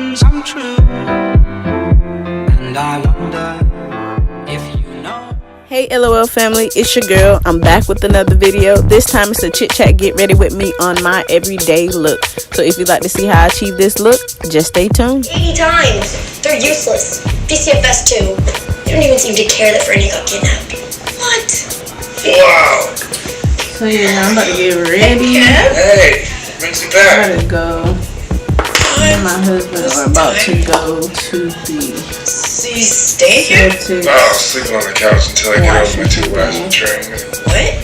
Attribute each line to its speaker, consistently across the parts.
Speaker 1: dreams come true, and I wonder if you know.
Speaker 2: Hey LOL family, it's your girl. I'm back with another video. This time it's a chit chat get ready with me on my everyday look. So if you'd like to see how I achieve this look, just stay tuned.
Speaker 3: 80 times. They're useless. DCFS too. They don't even seem to care that Fenty got kidnapped. What?
Speaker 4: Wow.
Speaker 2: So yeah, I'm about to get ready.
Speaker 4: Hey, brings you back.
Speaker 2: I gotta go. Me and my husband are about to go to the
Speaker 3: So you stay here?
Speaker 2: Celtics.
Speaker 4: I was sleeping on the couch until I get over my 2 hours of training.
Speaker 3: What?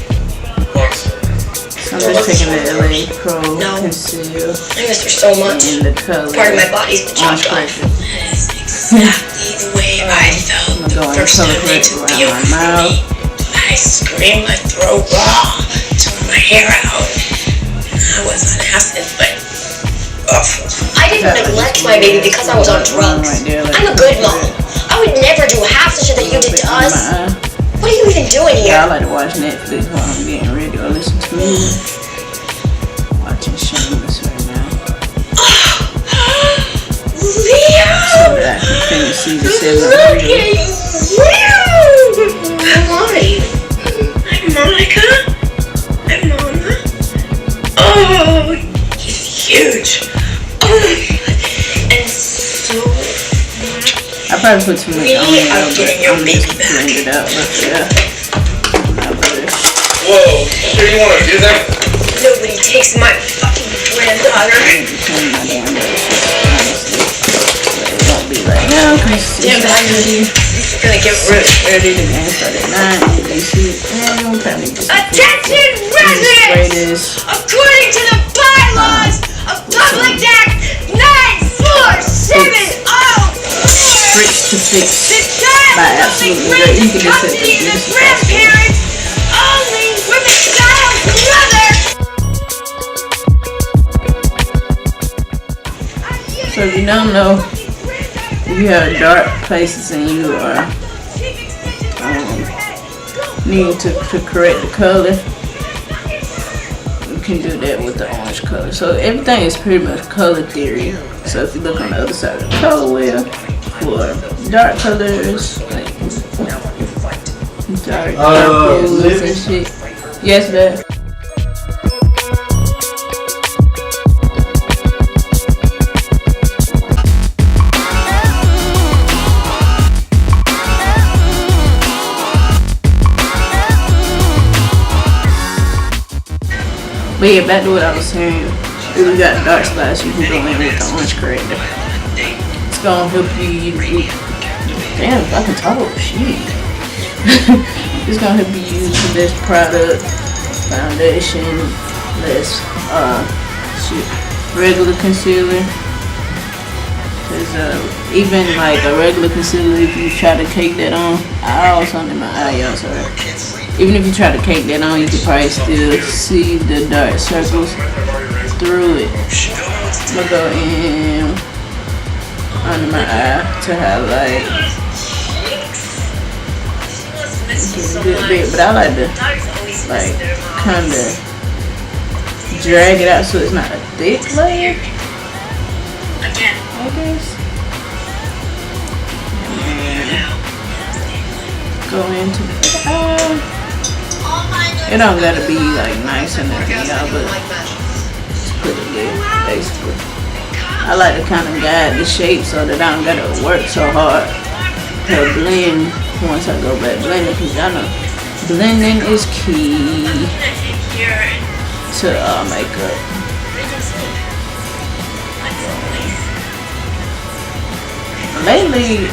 Speaker 2: So I'm just taking the LA Pro Conceal
Speaker 3: I miss her so much.
Speaker 2: in the color.
Speaker 3: Part of my body's been chopped off. That is exactly the way I felt the first time they took me over from me. I screamed my throat raw, tore my hair out. I was on acid, but awful. I didn't neglect my baby because I was on drugs. I'm a good mom. I would never do half the shit that you did to us. What are you even doing here?
Speaker 2: I like to watch Netflix while I'm getting ready or listen to music. Watching Shameless right now.
Speaker 3: Leo!
Speaker 2: So that I can finish season 7.
Speaker 3: Look at you! How are you? I'm Monica. I'm Mama. Oh, he's huge. Oh my god. And so
Speaker 2: I probably put too much on
Speaker 3: really
Speaker 2: there,
Speaker 3: are
Speaker 2: but
Speaker 3: getting your
Speaker 2: I'm
Speaker 3: baby
Speaker 2: just
Speaker 3: back.
Speaker 2: blend it out. But yeah.
Speaker 4: Whoa, sure you want to do that?
Speaker 3: Nobody takes my fucking granddaughter.
Speaker 2: I need to change my damn brush, honestly. But it won't be right now because
Speaker 3: Damn,
Speaker 2: it's already
Speaker 3: You're gonna get rude.
Speaker 2: ready. The game started at 9. And they see, we'll probably just
Speaker 3: Attention residents! According to the bylaws of Public Act 9470,
Speaker 2: Tricks to fix
Speaker 3: the child
Speaker 2: by
Speaker 3: must be
Speaker 2: absolutely
Speaker 3: raised
Speaker 2: you
Speaker 3: in
Speaker 2: can just set
Speaker 3: custody of
Speaker 2: the
Speaker 3: the grandparents only with the child's mother.
Speaker 2: So if you don't know, if you have dark places and you are need to correct the color, you can do that with the orange color. So everything is pretty much color theory. So if you look on the other side of the color wheel for dark colors, like dark purples and shit. Yes, babe. But yeah, back to what I was saying. If you got dark spots, you can go in with the orange corrector. It's gonna help you. Damn, if I can talk, shit. It's gonna help you use less product, foundation, less regular concealer. Cause even like a regular concealer, if you try to cake that on, I also under my eye, y'all, sorry. Even if you try to cake that on, you can probably still see the dark circles through it. I'm gonna go in under my eye to highlight. It's a good bit, but I like to kind of drag it out so it's not a thick layer, I guess. And go into the eye. It don't gotta be like nice and everything, y'all, but just put it there, basically. I like to kind of guide the shape so that I don't gotta work so hard to blend once I go back blending, because y'all know blending is key to makeup. Lately,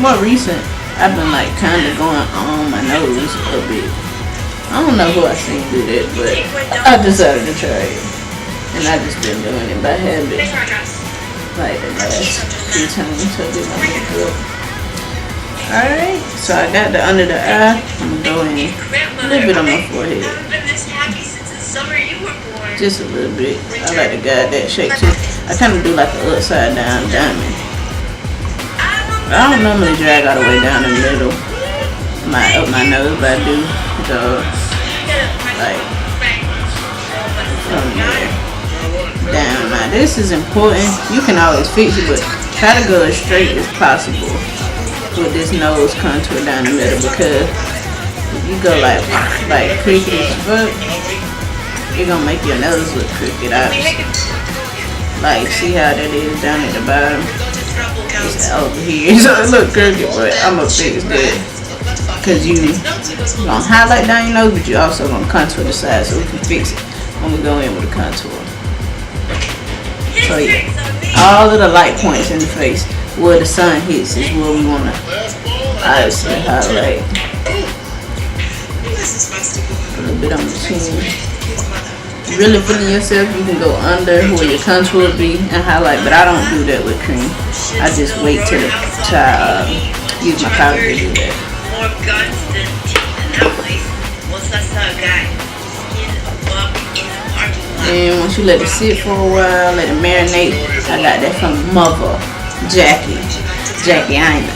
Speaker 2: more recent, I've been like kind of going on my nose a bit. I don't know who I seen do that, but I decided to try it. And I just been doing it by habit. Like the last few times I did my makeup. Alright, so I got the under the eye. I'm gonna go in a little bit on my forehead. Just a little bit. I like to guide that shape too. I kind of do like an upside down diamond. I don't normally drag all the way down the middle up my nose, but I do go like from there. down. Now this is important. You can always fix it, but try to go as straight as possible with this nose contour down the middle, because if you go like crooked as fuck, you're gonna make your nose look crooked, obviously. Like, see how that is down at the bottom? It's over here, so it look crooked, but I'm gonna fix that. Cause you gonna highlight down your nose, but you also gonna contour the side, so we can fix it when we go in with the contour. So yeah, all of the light points in the face where the sun hits is where we wanna obviously highlight. A little bit on the chin. Really feeling yourself, you can go under where your contour would be and highlight, but I don't do that with cream. I just wait till I use my powder to do that.
Speaker 3: More guns than teeth in that place. Once I saw a guy get a buck in the parking lot.
Speaker 2: And once you let it sit for a while, let it marinate. I got that from Mother Jackie. I ain't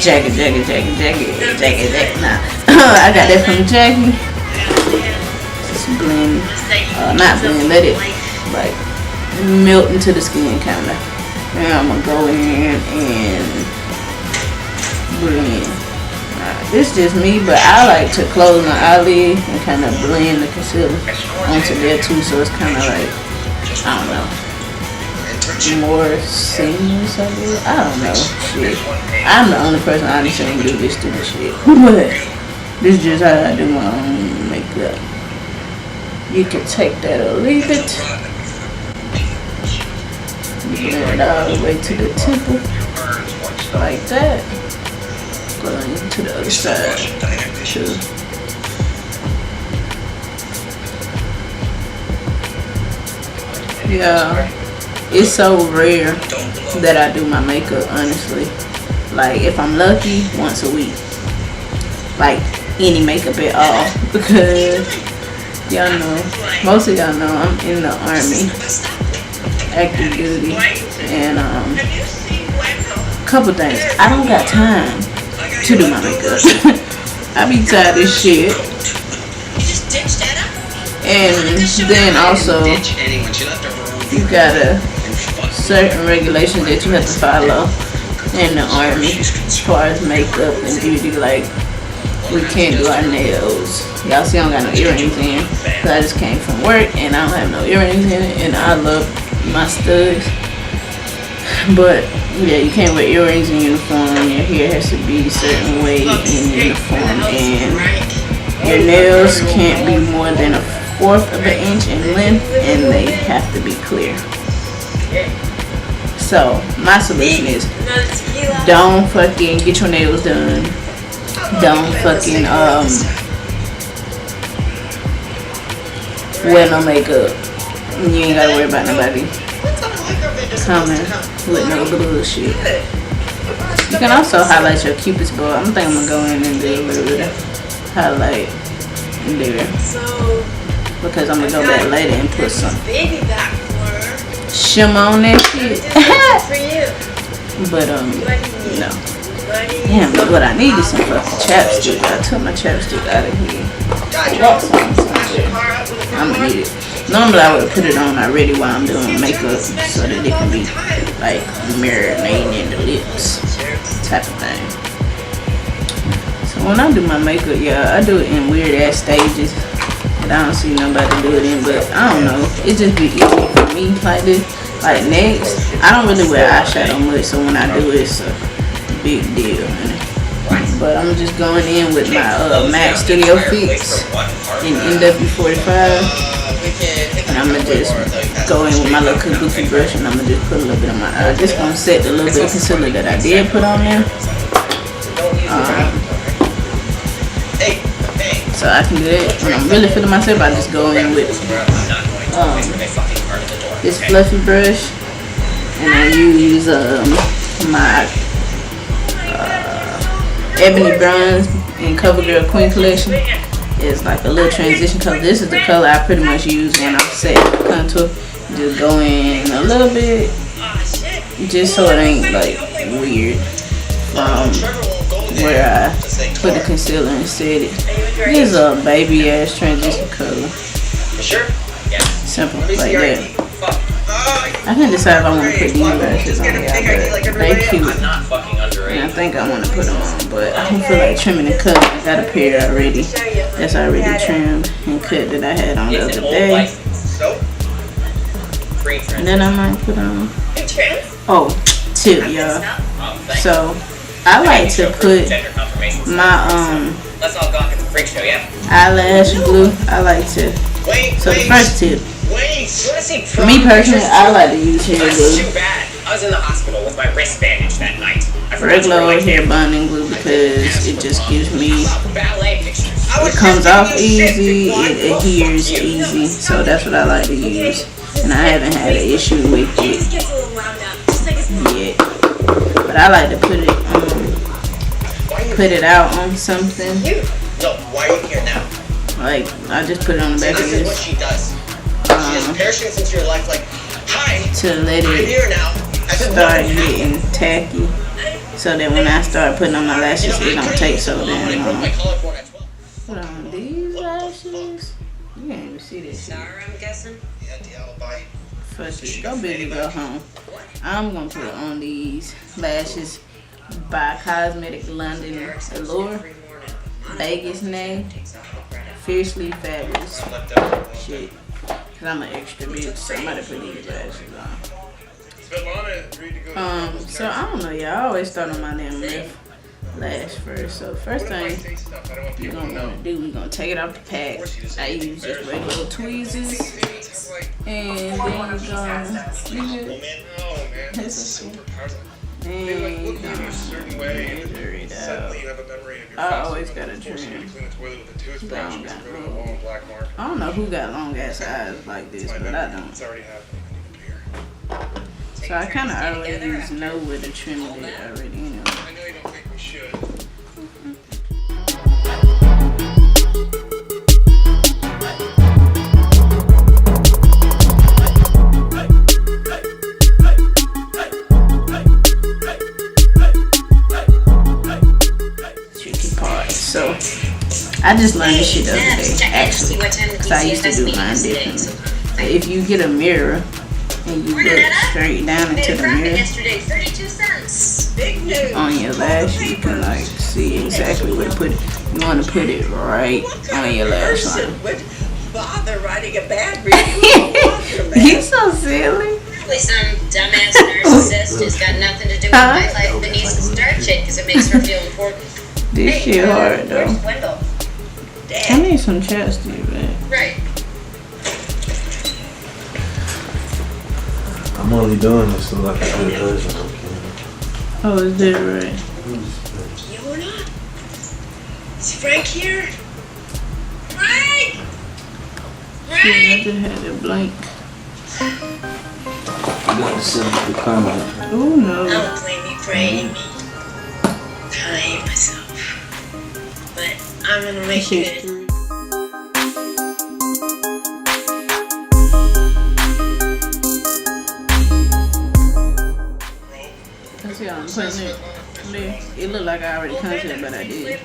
Speaker 2: Jackie. Nah. I got that from Jackie. Just blend, not blend, let it like melt into the skin kinda. Now I'm gonna go in and blend. This is just me, but I like to close my eyelid and kind of blend the concealer onto there too, so it's kind of like, I don't know, more seamless, I guess. I don't know, shit. I'm the only person I understand do this stupid shit, but this is just how I do my own makeup. You can take that or leave it. You blend it all the way to the temple, like that. Going to the other side too. Yeah, it's so rare that I do my makeup, honestly. Like, if I'm lucky, once a week. Like, any makeup at all, because y'all know, most of y'all know I'm in the Army, active duty, and couple things. I don't got time to do my makeup. I be tired of shit. And then also, you gotta certain regulations that you have to follow in the Army as far as makeup and beauty. Like, we can't do our nails. Y'all see I don't got no earrings in, so I just came from work and I don't have no earrings in, and I love my studs. But yeah, you can't wear earrings in uniform. Your hair has to be a certain way in uniform, and your nails can't be more than 1/4 of an inch in length, and they have to be clear. So my solution is, don't fucking get your nails done. Don't fucking wear no makeup. You ain't gotta worry about nobody coming with no bullshit. You can also highlight your Cupid's bow. I'm thinking I'm gonna go in and do a little bit of highlight in there, because I'm gonna go back later and put some shimmer on that shit. But no. Damn, but what I need is some fucking chapstick. I took my chapstick out of here. I'm gonna need it. Normally I would put it on already while I'm doing makeup, so that it can be like marinating in the lips type of thing. So when I do my makeup, yeah, I do it in weird ass stages that I don't see nobody do it in, but I don't know, it just be easy for me like this. Like next, I don't really wear eyeshadow much, so when I do it, it's a big deal. But I'm just going in with my MAC Studio Fix in NW45. And I'm gonna just go in with my little kabuki brush, and I'm gonna just put a little bit on my eye. Just gonna set the little bit of concealer that I did put on there. So I can do it. When I'm really feeling myself, I just go in with this fluffy brush, and I use my Ebony Bronze in CoverGirl Queen Collection. It's like a little transition color. This is the color I pretty much use when I'm setting the contour. Just go in a little bit, just so it ain't like weird from where I put the concealer and set it. This is a baby ass transition color. Simple like that. I can't decide if I want to put these lashes on y'all, but they cute.
Speaker 5: I'm not fucking underage.
Speaker 2: And I think I want to put them on, but I don't feel like trimming the cut. I got a pair already that's already trimmed and cut that I had on the other day. And then I might put on, tip, y'all. So I like to put my eyelash glue. I like to. So the first tip. For me personally, I like to use hair glue.
Speaker 5: I was in the hospital with my wrist bandaged that night.
Speaker 2: Regular old hair bonding glue because it just gives me. It comes off easy. It adheres easy. So that's what I like to use. And I haven't had an issue with it yet. But I like to put it out on something.
Speaker 5: No, why are you here now?
Speaker 2: Like, I just put it on the back of
Speaker 5: This is what she does. She has parachutes into your life like, hi,
Speaker 2: to let
Speaker 5: I'm here now.
Speaker 2: start getting tacky. So that when I start putting on my lashes, it don't take so damn long. Put on these lashes. You can't even see this shit.
Speaker 3: I'm guessing.
Speaker 5: Yeah, the alibi.
Speaker 2: Fuck it. Go busy, go home. I'm gonna put on these lashes by Cosmetic London Allure. Vegas name. Fiercely fabulous. Shit. Cause I'm an extra bitch, so I'm about to put these lashes on. So I don't know, y'all. I always start on my damn left lash first. So first thing you're gonna wanna do, we're gonna take it off the pack. I use just regular tweezers. And then you're gonna measure it out. I always gotta trim. I don't know who got long ass eyes like this, but I don't. So I kind of already know where to trim it already, you know.
Speaker 4: I know you don't think we should.
Speaker 2: Tricky part. So I just learned this shit the other day, actually, because I used to do mine differently. If you get a mirror and you look straight down into the mirror on your lash, you can like see exactly where to put it. You want to put it right on your lash line.
Speaker 3: Bother writing a bad review.
Speaker 2: He's so silly.
Speaker 3: Some dumbass narcissist who's got nothing to do with my life but needs to start shit because it makes her feel important.
Speaker 2: This shit hard though.
Speaker 3: Where's Wendell?
Speaker 2: I need some chapstick, man.
Speaker 3: Right.
Speaker 6: I'm only doing this so I can do version of
Speaker 2: Oh, is that right?
Speaker 3: You're not? Is Frank here? Frank!
Speaker 2: Shit, I just had it blank.
Speaker 6: You got to send the comment.
Speaker 2: Oh no.
Speaker 3: Don't blame me for hating me. I hate myself. But I'm gonna make it.
Speaker 2: See how I'm putting it. It looked like I already concealed, but I did.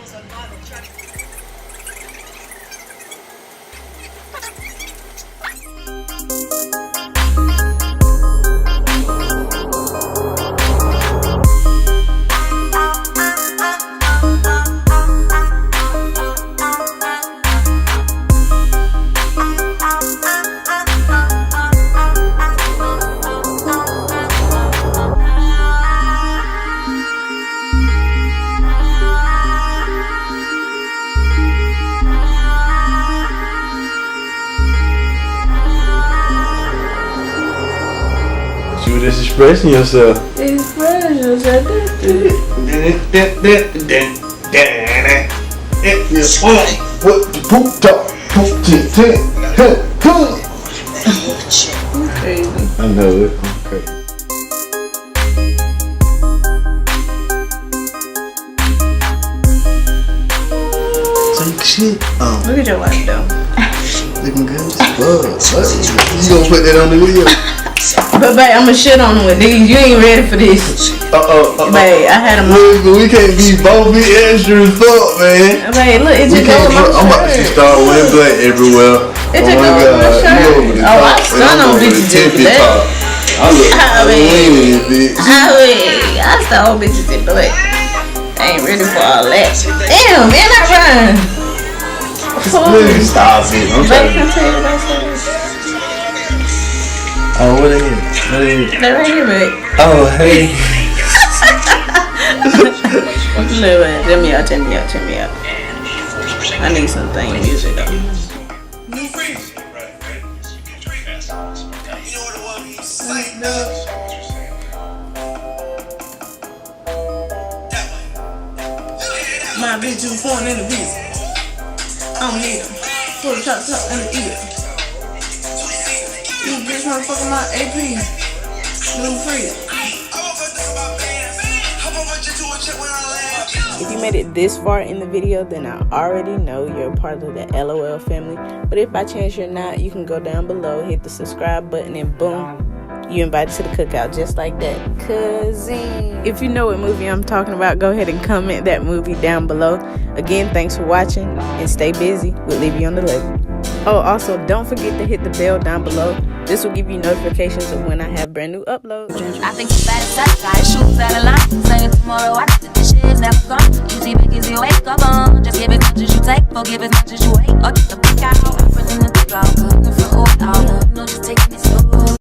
Speaker 6: You just expressing yourself.
Speaker 2: Express yourself.
Speaker 6: What the poop talk? Poop tit tit.
Speaker 2: Crazy.
Speaker 6: I know it. Okay. Take shit.
Speaker 2: Look at your wife though.
Speaker 6: Looking good as fuck. You gonna put that on the video?
Speaker 2: But babe, I'ma shit on him with these. You ain't ready for this. Babe, I had him.
Speaker 6: We can't be both be extra as fuck, man.
Speaker 2: Babe, look, it just goes with my shirt.
Speaker 6: I'm about to start wearing black everywhere.
Speaker 2: It just goes with my shirt. Oh, I stun on bitches every day. I saw old bitches in but I ain't ready for all that. Damn, man, I run.
Speaker 6: Stop it. I'm trying to. Oh, what is it?
Speaker 2: They're right here, babe.
Speaker 6: Oh, hey.
Speaker 2: Look, turn me out. I need some thing music though. My bitch was born in the beast. I don't need them. Pull the top in the ear. You bitch wanna fuck with my AP. New free. If you made it this far in the video, then I already know you're a part of the LOL family. But if by chance you're not, you can go down below, hit the subscribe button, and boom, you invited to the cookout just like that. Cousin. If you know what movie I'm talking about, go ahead and comment that movie down below. Again, thanks for watching, and stay busy with Libbi on the label. Oh, also, don't forget to hit the bell down below. This will give you notifications of when I have brand new uploads.
Speaker 7: I think you're bad as such. Got shoes out of line. Say it tomorrow. I think this shit is never gone. Easy, make easy, wake up on. Just give as much as you take. Forgive as much as you hate. Or get the